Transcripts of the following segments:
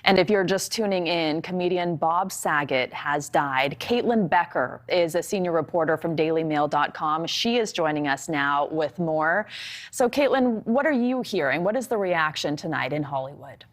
And if you're just tuning in, comedian Bob Saget has died. Caitlin Becker is a senior reporter from dailymail.com. She is joining us now with more. So, Caitlin, what are you hearing? What is the reaction tonight in Hollywood?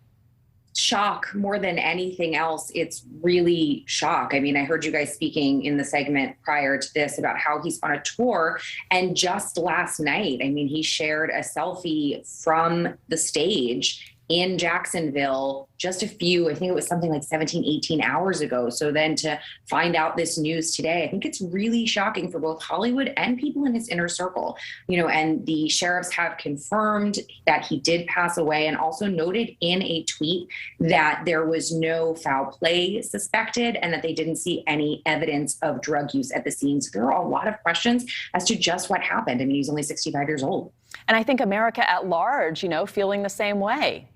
Shock more than anything else. It's really shock. I mean, I heard you guys speaking in the segment prior to this about how he's on a tour. And just last night, I mean, he shared a selfie from the stage in Jacksonville just a few, I think it was something like 17, 18 hours ago. So then to find out this news today, I think it's really shocking for both Hollywood and people in his inner circle, and the sheriffs have confirmed that he did pass away and also noted in a tweet that there was no foul play suspected and that they didn't see any evidence of drug use at the scene. So there are a lot of questions as to just what happened. I mean, he's only 65 years old. And I think America at large, feeling the same way.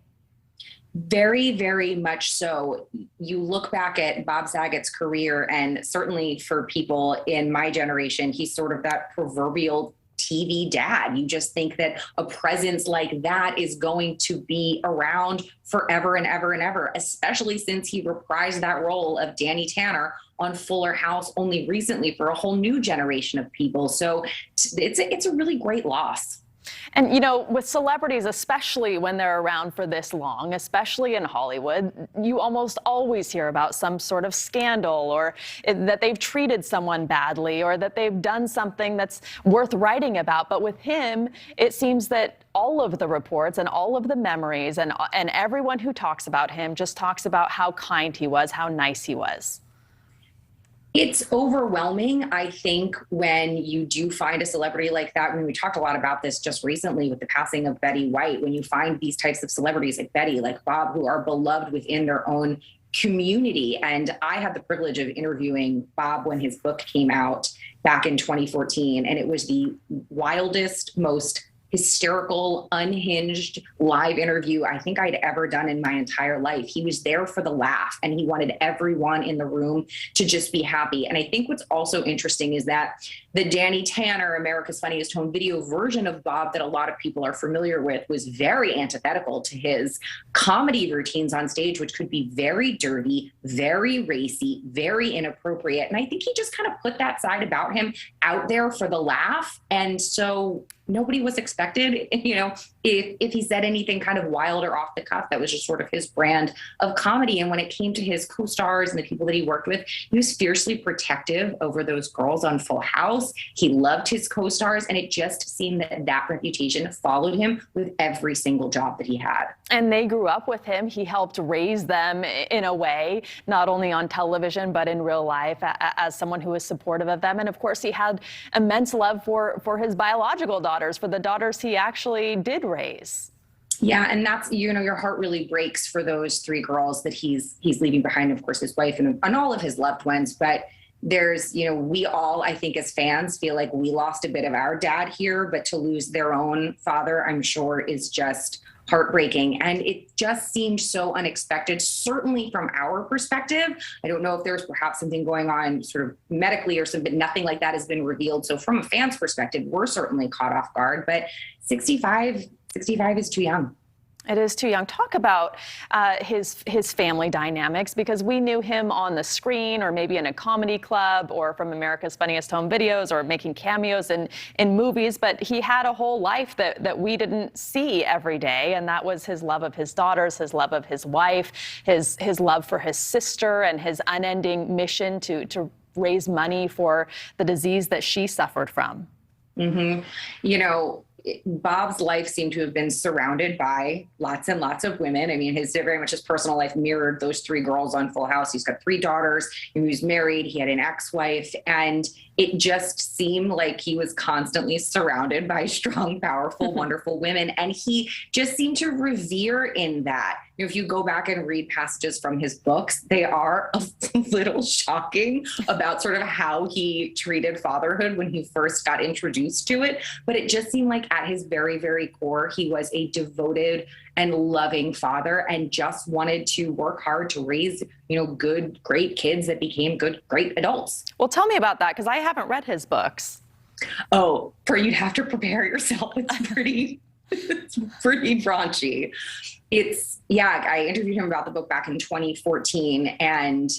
Very, very much so. You look back at Bob Saget's career, and certainly for people in my generation, he's sort of that proverbial TV dad. You just think that a presence like that is going to be around forever and ever and ever, especially since he reprised that role of Danny Tanner on Fuller House only recently for a whole new generation of people. So it's a really great loss. And, with celebrities, especially when they're around for this long, especially in Hollywood, you almost always hear about some sort of scandal or that they've treated someone badly or that they've done something that's worth writing about. But with him, it seems that all of the reports and all of the memories and everyone who talks about him just talks about how kind he was, how nice he was. It's overwhelming, I think, when you do find a celebrity like that. When we talked a lot about this just recently with the passing of Betty White, when you find these types of celebrities like Betty, like Bob, who are beloved within their own community. And I had the privilege of interviewing Bob when his book came out back in 2014. And it was the wildest, most hysterical, unhinged live interview I think I'd ever done in my entire life. He was there for the laugh and he wanted everyone in the room to just be happy. And I think what's also interesting is that the Danny Tanner, America's Funniest Home Video version of Bob that a lot of people are familiar with was very antithetical to his comedy routines on stage, which could be very dirty, very racy, very inappropriate. And I think he just kind of put that side about him out there for the laugh. And so nobody was expected, if he said anything kind of wild or off the cuff. That was just sort of his brand of comedy. And when it came to his co-stars and the people that he worked with, he was fiercely protective over those girls on Full House. He loved his co-stars, and it just seemed that reputation followed him with every single job that he had. And they grew up with him. He helped raise them in a way, not only on television, but in real life as someone who was supportive of them. And of course, he had immense love for his biological daughters, for the daughters he actually did raise. Yeah, and that's, your heart really breaks for those three girls that he's leaving behind, of course, his wife and all of his loved ones. But there's, we all, I think, as fans feel like we lost a bit of our dad here, but to lose their own father, I'm sure, is just heartbreaking. And it just seemed so unexpected, certainly from our perspective. I don't know if there's perhaps something going on sort of medically or something, but nothing like that has been revealed. So from a fan's perspective, we're certainly caught off guard, but 65 is too young. It is too young. Talk about his family dynamics, because we knew him on the screen or maybe in a comedy club or from America's Funniest Home Videos or making cameos in movies, but he had a whole life that we didn't see every day, and that was his love of his daughters, his love of his wife, his love for his sister, and his unending mission to raise money for the disease that she suffered from. Mm-hmm. Bob's life seemed to have been surrounded by lots and lots of women. I mean, very much his personal life mirrored those three girls on Full House. He's got three daughters. He was married. He had an ex-wife. And it just seemed like he was constantly surrounded by strong, powerful, wonderful women. And he just seemed to revere in that. If you go back and read passages from his books, they are a little shocking about sort of how he treated fatherhood when he first got introduced to it. But it just seemed like at his very, very core, he was a devoted and loving father and just wanted to work hard to raise, good, great kids that became good, great adults. Well, tell me about that, because I haven't read his books. Oh, you'd have to prepare yourself. It's It's pretty raunchy. I interviewed him about the book back in 2014. And,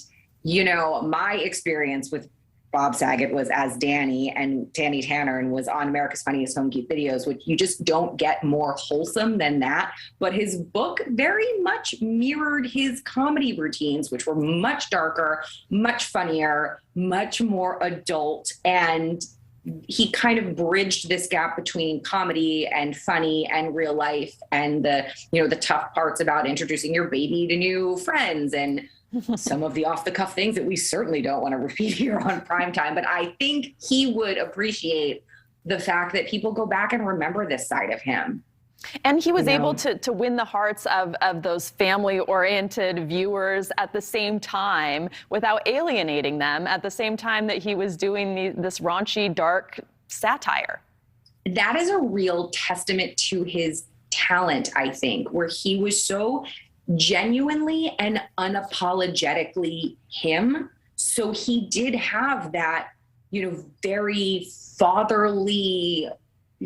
my experience with Bob Saget was as Danny Tanner, and was on America's Funniest Home Videos, which you just don't get more wholesome than that. But his book very much mirrored his comedy routines, which were much darker, much funnier, much more adult. And he kind of bridged this gap between comedy and funny and real life, and the tough parts about introducing your baby to new friends and some of the off the cuff things that we certainly don't want to repeat here on primetime. But I think he would appreciate the fact that people go back and remember this side of him. And he was able to win the hearts of those family-oriented viewers at the same time without alienating them, at the same time that he was doing this raunchy, dark satire. That is a real testament to his talent, I think, where he was so genuinely and unapologetically him. So he did have that, very fatherly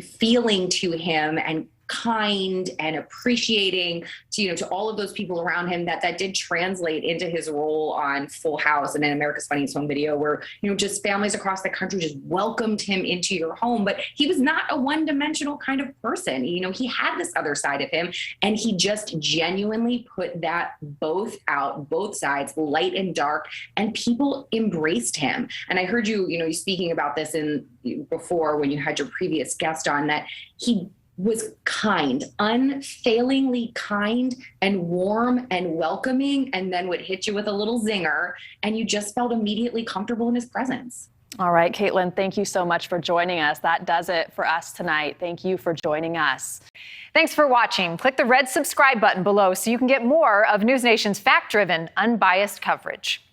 feeling to him, and kind and appreciating to all of those people around him. That did translate into his role on Full House and in America's Funniest Home Video, where just families across the country just welcomed him into your home. But he was not a one-dimensional kind of person. He had this other side of him, and he just genuinely put that both sides, light and dark, and people embraced him. And I heard you speaking about this before when you had your previous guest on, that he was kind, unfailingly kind and warm and welcoming, and then would hit you with a little zinger, and you just felt immediately comfortable in his presence. All right, Caitlin, thank you so much for joining us. That does it for us tonight. Thank you for joining us. Thanks for watching. Click the red subscribe button below so you can get more of NewsNation's fact-driven, unbiased coverage.